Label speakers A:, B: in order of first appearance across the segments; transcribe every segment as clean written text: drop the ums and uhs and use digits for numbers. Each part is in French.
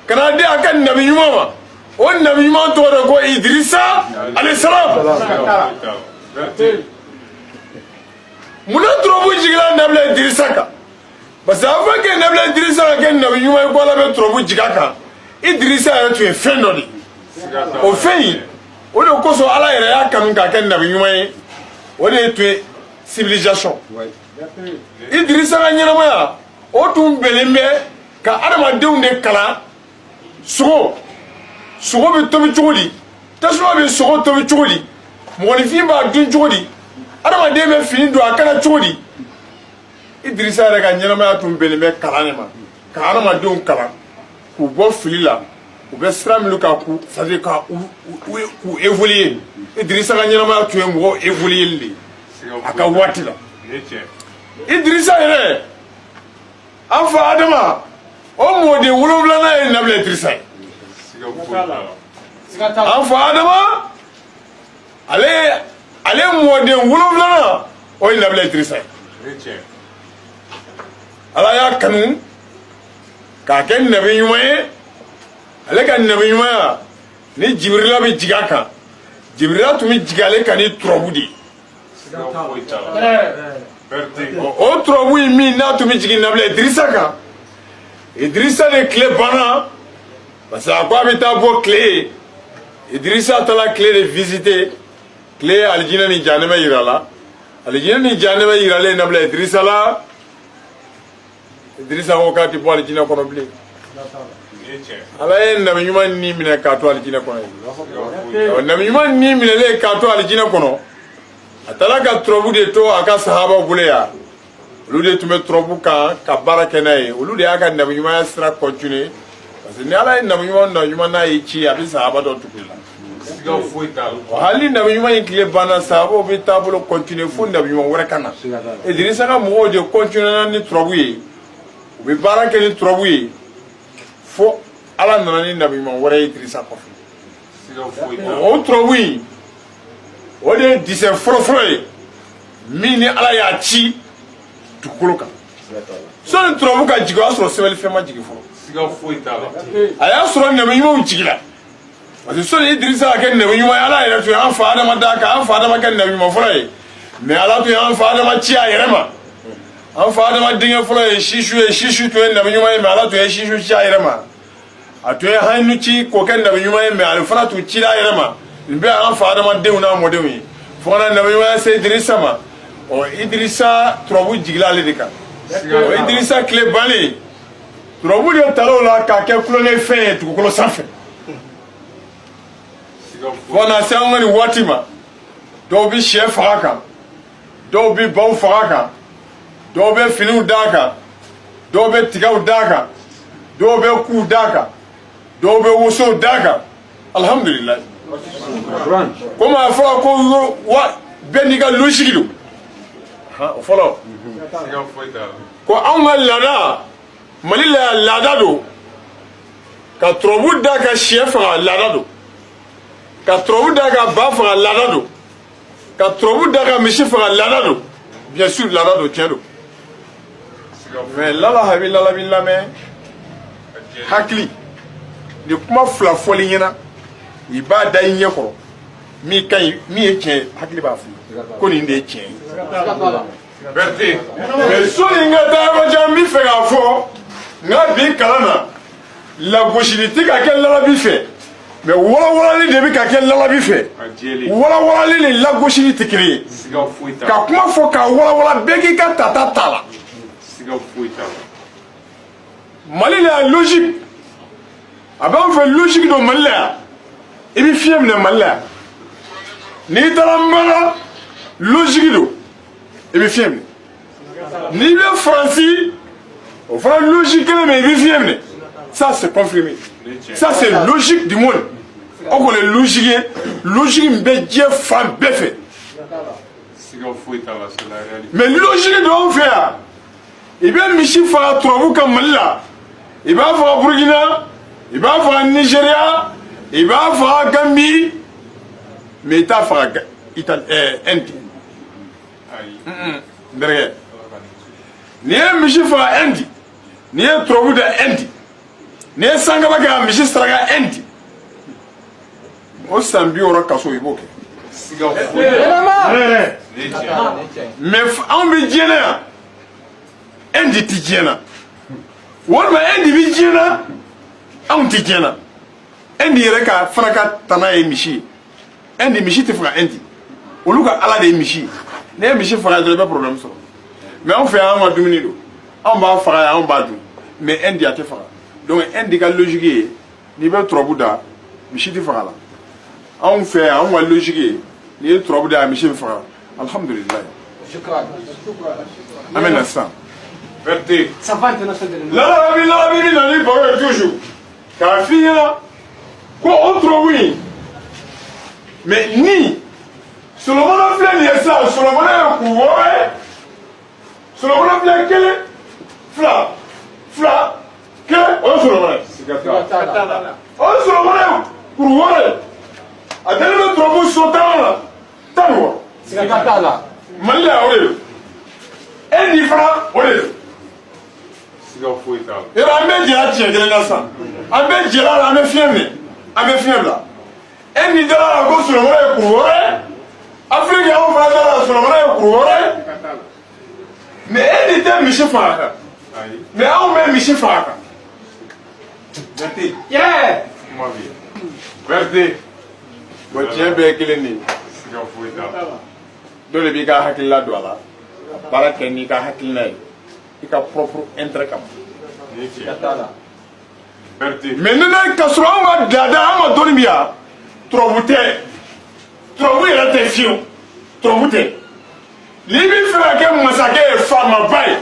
A: kana di akan nabi ɲuman ma o nabi ɲuman tɔgɔ de ko Idrissa alayhi salam munna turabu jigila nabila Idrissa kan parce que avant que nabila Idrissa ka kɛ nabi ɲuman ye ko Ala bɛ turabu jiga kan Idrissa yɛrɛ tun ye fɛn dɔ de o fɛn in o de kosɔn Ala yɛrɛ y'a kanu k'a kɛ nabi ɲuman ye o de tun ye civilisation Idrissa ka ɲɛnamaya o tun bɛnnen bɛ ka adamadenw de kalan sogo bɛ tobi cogo di tasuma bɛ sogo tobi cogo di mɔgɔninfin b'a dun cogo di adamaden bɛ fini don a kana cogo di Idrissa yɛrɛ ka ɲɛnamaya tun bɛnnen bɛ kalan de ma ka adamadenw kalan k'u bɔ fili la u bɛ sira minnu kan c'est-à-dire ka k'u évoluer Idrissa ka ɲɛnamaya tun ye mɔgɔ évoluer de a ka waati la Idrissa yɛrɛ an fa Adama o mɔden 7 ye nabila Idrissa ye an fa Adama ale mɔden 7 o ye nabila Idrissa ye Ala y'a kanu k'a kɛ nabi ɲuman ye ale ka nabi ɲumanya ni Jibrila bɛ jigin a kan Jibrila tun bɛ jigin ale kan ni turabu de o turabu in min n'a tun bɛ jigin nabila Idrissa kan Idrissa de tile banna parce que a ko a bɛ taa bɔ tile ye Idrissa taara tile de visiter tile ye alijinɛ ni jahanɛmɛ yira la alijinɛ ni jahanɛmɛ yiralen nabila Idrissa la Idrissa ko k'a tɛ bɔ alijinɛ kɔnɔ bilen Ala ye nabi ɲuman ni minɛ k'a to alijinɛ kɔnɔ nabi ɲuman ni minɛlen k'a to alijinɛ kɔnɔ a taara ka turabu de to a ka sahabaw bolo yan olu de tun bɛ turabu kan ka baara kɛ n'a ye olu de y'a ka nabi ɲumanya sira continuer parce que ni Ala ye nabi ɲuman n'a ye ci a bɛ sahaba dɔ tugu la hali nabi ɲuman in tile banna sahabaw bɛ taabolo continuer fo nabi ɲuman wɛrɛ ka na Idrissa ka mɔgɔw de continuer ni turabu ye u bɛ baara kɛ ni turabu ye fo Ala nana ni nabi ɲuman wɛrɛ ye Idrissa kɔfɛ o turabu in o de ye disɛ fɔlɔfɔlɔ ye min ni Ala y'a ci dugukolo kan sɔni turabu ka jigin o y'a sɔrɔ sɛbɛnni fɛn ma jigin fɔlɔ a y'a sɔrɔ nabi ɲumanw jigila parce que sɔni Idrissa ka kɛ nabi ɲuman ye Ala yɛrɛ tun y'an fa Adama da kan an fa Adama kɛ nabi ɲuman fɔlɔ ye mais Ala tun y'an fa Adama ci a yɛrɛ ma an fa Adama denkɛ fɔlɔ ye Sisu tun ye nabi ɲuman ye mais Ala tun ye Sisu ci a yɛrɛ ma a tun ye Hamidu ci k'o kɛ nabi ɲuman ye mais ale fana tun cira a yɛrɛ ma nin bɛɛ y'an fa Adama denw n'a mɔdenw ye fo ka na nabi ɲumanya se Idrissa ma Idrissa turabu jigila ale de kan Idrissa tile bannen turabu de taara o la k'a kɛ kulonkɛ fɛn ye dugukolo sanfɛ fo ka na se an ka nin waati ma dɔw bɛ sɛ faga kan dɔw bɛ baw faga kan dɔw bɛ finiw d'a kan dɔw bɛ tigaw d'a kan dɔw bɛ kuw d'a kan dɔw bɛ wosow d'a kan alhamdulilayi komi a fɔra ko bɛɛ n'i ka logique don o fɔlɔ ko anw ka laada Mali la laada don ka turabu da ka sɛ faga laada don ka turabu da ka ba faga laada don ka turabu da ka misi faga laada don bien sûr laada don tiɲɛ don mais lala bɛ lamɛn hakili ni kuma fila fɔli ɲɛna i b'a da i ɲɛ kɔrɔ min ka ɲi min ye tiɲɛ ye hakili b'a fɔ ko nin de ye tiɲɛ ye mais sɔni n ka taa yɔrɔ jan n bɛ fɛ k'a fɔ n ka bi kalan na lagosili tɛ ka kɛ lalabi fɛ mais walawalali de bɛ ka kɛ lalabi fɛ walawalali ni lagosili tɛ kelen ye ka kuma fɔ ka walawala bɛɛ k'i ka tata ta la Mali la logique a b'an fɛ logique don Mali la yan i bɛ fiɲɛ minɛ Mali la yan n'i taara Maka logique don i bɛ fiɲɛ minɛ n'i bɛ Faransi o fana logique kelen mais i bɛ fiɲɛ minɛ ça c'est confirmé ça c'est logique du monde o kɔni ye logique ye logique min bɛ diɲɛ fan bɛɛ fɛ mais logique dɔ anw fɛ yan i bɛ misi faga turabu ka Mali la i b'a faga Burkina i b'a faga Nigeria i b'a faga Gambie mais i t'a faga Inde n terikɛ n'i ye misi faga Inde n'i ye turabu da Inde ne sanga ba ga misi saraka endi o sambi ora kaso iboke mais on bi jena endi ti jena wala endi bi jena on ti jena endi yere ka fraka tana e misi endi misi te fra endi oluka ala de misi ne misi fra de ba problème so mais on fait un dumuni do on ba fra on ba du mais endi a te fra donc endi ka logique ni be trobuda misi te fra la on fait un logique ni trobuda misi fra alhamdulillah shukran amen ça verté ça va international la vie ni ba toujours ka fiya ko autre oui mais ni Solomon a fait les ça Solomon a couvert Solomon a fait quel fla que on Solomon on Solomon a couvert a donné le troupeau sautant là tanwa c'est katala malla ore et ni fra ore siga foueta et la même dia tient de la ça avec dia la me fième là et ni de la go Solomon a couvert Afrique on va dans Solomon a couvert mais elle était Michel Faraka mais on met Michel Faraka verté yeah moi bien verté bo tiens be keleni siga foueta do le biga hakilla do ala para kenni ka hakilla e ka propre intérêt kam verté mais nana kasro on dada on doni biya trobuté la tension trobuté libi fera ke masake fama bay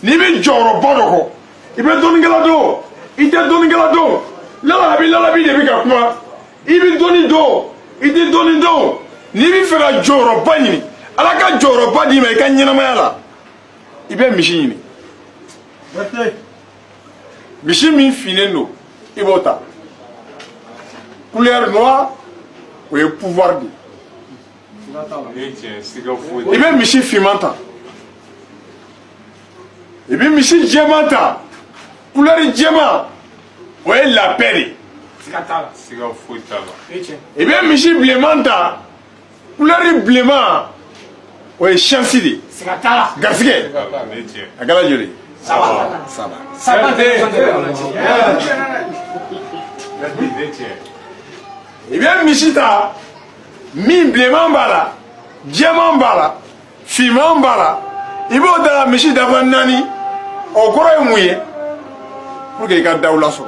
A: libi joro bodoko ibe doni galado ite doni galado la bi de bika kuma ibi doni do ite doni do libi fera joro bani ala ka joro badi me ka nyina mayala ibe mishini mishi mi finendo ibota couleur noire ou le pouvoir de il veut Michel Fimanta. Il veut Michel Diamanta. Couleur diamant. Ouais, la paix. Il veut Michel Blémanta. Couleur blément. Ouais, chancili. Garsigué. Agala Joli. Ça va. Il veut Michita. Min blément bala, diamant bala, fiment bala, il va dans la michi d'avant nani, au courant mouillé, pour qu'il y ait daoula so.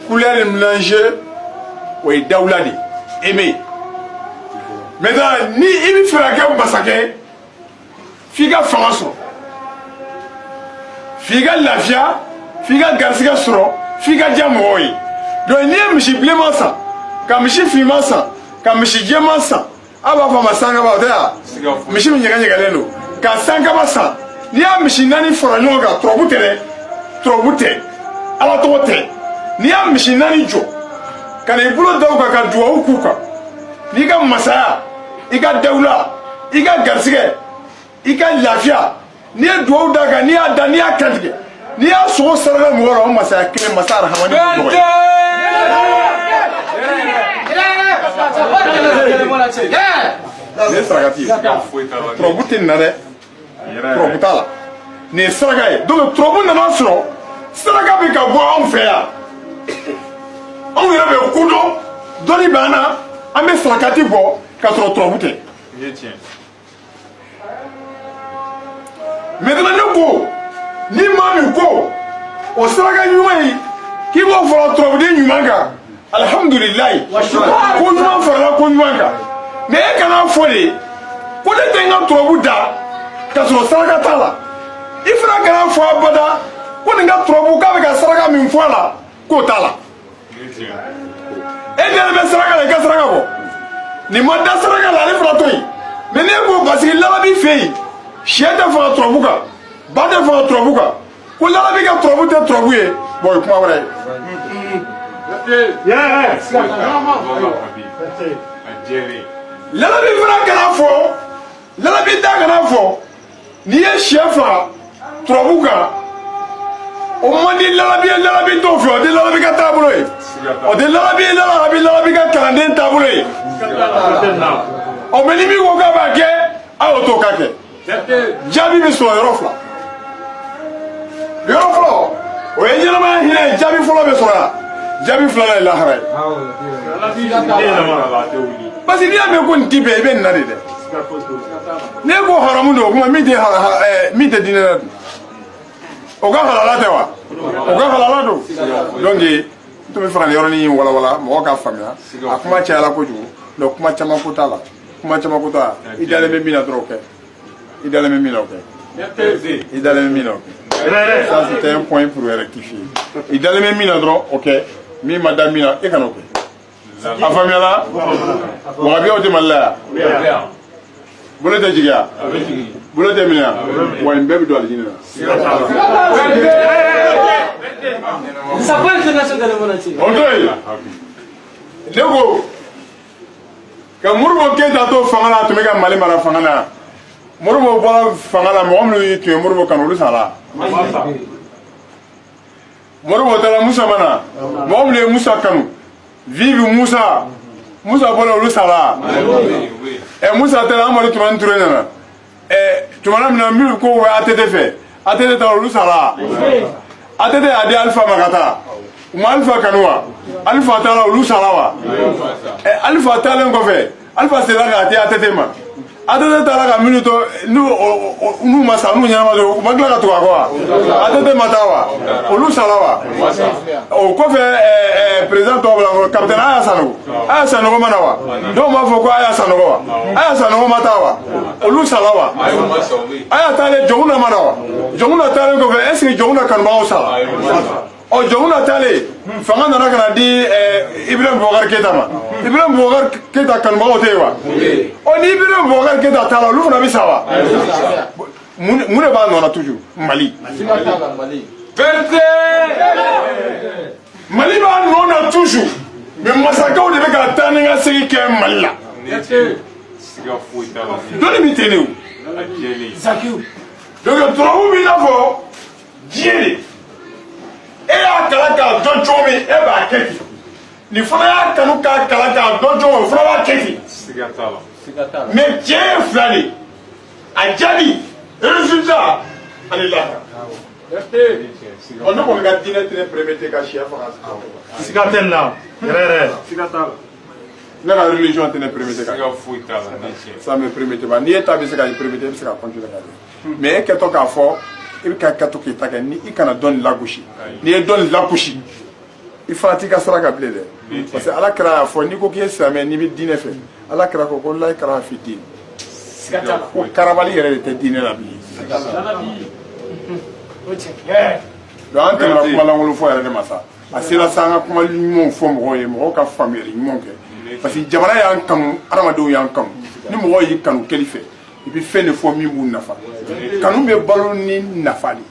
A: Couleur mélange, oui, daoula di, aimé. Maintenant, ni il fait la gamme basake, figa fanso, figa lafia, figa garciga soro, figa diamoi. Donc, ni un michi blément ça. Kamishi fimasa, kamishi jemasa, aba fama sanga ba otea. Mishi nyega leno. Ka sanga basa. Ni a mishi nani foranyoga trobute. Ala tote. Ni a mishi nani jo. Kana ibulo dauka ka duwa ukuka. Ni ka masaya, ika daula, ika garsige, ika lafia. Ni a duwa daga ni a dani a kantige. Ni a so sarga mwara masaya kile masara hamani. Ne saragati trobuti nare trobutala ne saragaye donc trobu nana sɔrɔ saraka bi ka bɔ anw fɛ yan anw yɛrɛ bɛ kodɔn dɔnni b'an na an bɛ sarakati bɔ ka sɔrɔ trobu tɛ maintenant ne ko ni maa min ko o saraka ɲuman yi k'i b'o fara trobuden ɲuman kan alhamdulilayi ko ɲuman farala ko ɲuman kan mais e kana fɔ de ko ne tɛ n ka turabu da ka sɔrɔ saraka t'a la i fana kana fɔ abada ko nin ka turabu k'a bɛ ka saraka min fɔ a la k'o t'a la e dalen bɛ saraka la i ka saraka bɔ nin ma da saraka la ale fana to yen mais ne ko parce que lalabi fɛ yen sɛ tɛ fanga turabu kan ba tɛ fanga turabu kan ko lalabi ka turabu tɛ turabu ye bon o ye kuma wɛrɛ ye. Lalabi fana kana fɔ lalabi da kana fɔ n'i ye sɛ faga turabu kan o mandi lalabi to fo de lalabi ka tabulo ye o de lalabi ka kalanden tabulo ye o mɛ ni min ko k'a b'a kɛ a y'o to k'a kɛ jaabi bɛ sɔrɔ yɔrɔ fila o ye ɲɛnamaya hinɛ ye jaabi fɔlɔ bɛ sɔrɔ yan jaabi filanan ye lahara ye parce que n'i y'a mɛn ko nin ti bɛn i bɛ nin na de dɛ n'e ko haramu don o kuma min tɛ diinɛ la dun o ka halala tɛ wa o ka halala don donc n tun bɛ fɛ ka nin yɔrɔnin walawala mɔgɔ k'a faamuya a kuma cayala kojugu donc kuma caman ko t'a la kuma caman ko t'a la i dalen bɛ min na dɔrɔn o kɛ i dalen bɛ min na o kɛ i dalen bɛ min na o kɛ ça c'était un point pour rectifier i dalen bɛ min na dɔrɔn o kɛ min ma da min na e kana o kɛ a faamuyala wagabiyaw tɛ Mali la yan bolo tɛ jigiya bolo tɛ minɛ wa nin bɛɛ bɛ don alijinɛ na o to yen ne ko ka Modibo Keyita to fanga la a tun bɛ ka Mali mara fanga na Modibo bɔra fanga la mɔgɔ minnu tun ye Modibo kanu olu sara Modibo taara Musa mana mɔgɔ minnu ye Musa kanu Vivi Musa bɔra olu sara Musa taara Amadu Tumani Ture nana tumana min na minnu ko bɛ ATT fɛ ATT taara olu sara ATT y'a di Alifa ma ka taa u ma Alifa kanu wa Alifa taara olu sara wa Alifa taalen kɔfɛ Alifa sera k'a di ATT ma ATT taara ka minnu to n'u ma sa n'u ɲɛnama don u ma tila ka tugu a kɔ wa ATT ma taa wa olu sara wa o kɔfɛ président tɔw bila capitaine Aya Sanogo ma na wa dɔw b'a fɔ ko Aya Sanogo wa Aya Sanogo ma taa wa olu sara wa Aya taalen Jɔnkuna ma na wa Jɔnkuna taalen kɔfɛ est ce que Jɔnkuna kanubagaw sara Jɔnkuna taalen fanga nana ka na di Ibrahim Boubacar Keita ma Ibrahim Boubacar Keita kanubagaw tɛ yen wa ni Ibrahim Boubacar Keita taara olu fana bɛ sa wa mun de b'a nɔ na toujours Mali Mali b'a nɔ na toujours mais masakɛw de bɛ ka taa ni ka segin kɛ Mali la dɔnni min tɛ ne o donc turabu b'i n'a fɔ diɲɛ de e y'a kalan k'a dɔn cogo min e b'a kɛ ten nin fana y'a kanu k'a kalan k'a dɔn cogo min o fana b'a kɛ ten mais tiɲɛ ye fila de a jaabi résultat ani lahara ne kɔni ka diinɛ tɛ ne permettre ka sɛ faga siga tɛ nin na yɛrɛ siga t'a la ne ka religion tɛ ne permettre ka ça me permet pas n'i ye ta bɛ se ka permettre i bɛ se ka continuer ka kɛ mais e kɛtɔ k'a fɔ i bɛ ka kɛtɔ k'i ta kɛ ni i kana dɔnni lagosi n'i ye dɔnni lagosi i fana t'i ka saraka bilen dɛ parce que ala kɛra y'a fɔ n'i ko k'i ye silamɛ n'i bɛ diinɛ fɛ ala kɛra ko la kɛra fi den ko karabali yɛrɛ de tɛ diinɛ la bilen donc an tɛmɛna kuma lankolon fɔ yɛrɛ de ma sa a sera sa an ka kuma ɲumanw fɔ mɔgɔw ye mɔgɔw ka faamuyali ɲumanw kɛ parce que jamana y'an kanu adamadenw y'an kanu ni mɔgɔw y'i kanu kɛli fɛ i bɛ fɛn de fɔ min b'u nafa kanu bɛ balo ni nafa de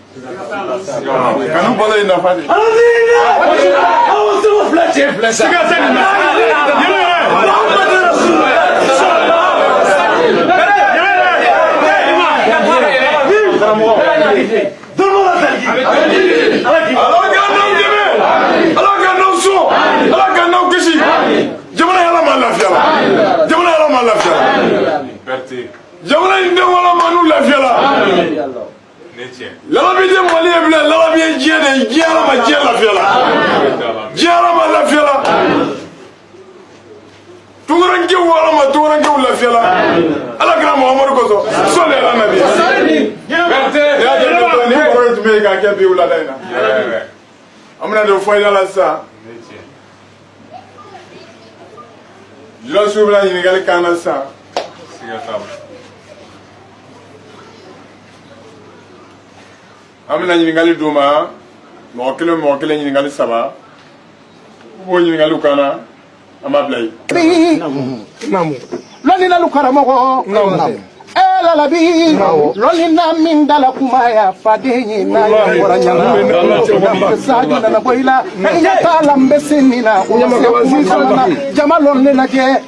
A: kanu balo ye nafa de ala ka n'aw kisi jamana yɛrɛ ma lafiya la jamana in denw ala ma n'u lafiya la lalabi tɛ Mali ye bilen lalabi ye diɲɛ de ye diɲɛ ala ma diɲɛ lafiya la diɲɛ ala ma lafiya la tunkarankew ala ma tunkarankew lafiya la ala kɛra Muhamadu kosɔn sɔli ala nabi ni mɔgɔ de tun bɛ yen k'a kɛ bi wulada in na an bɛna don fɔyida la sisan jɔnsiw bɛna ɲininkali k'an na sisan an bɛna ɲininkali d'u ma mɔgɔ kelen ɲininkali 3 u b'o ɲininkaliw k'an na an b'a bila yen.
B: lɔnni lalu karamɔgɔ lalabi lɔnni na min dala kuma ya faden ye n'a ye bɔra ɲana saju nana bɔ i la ɲɛ t'a la n bɛ se nin na o ma se kun sabanan jama lɔn ne lajɛ.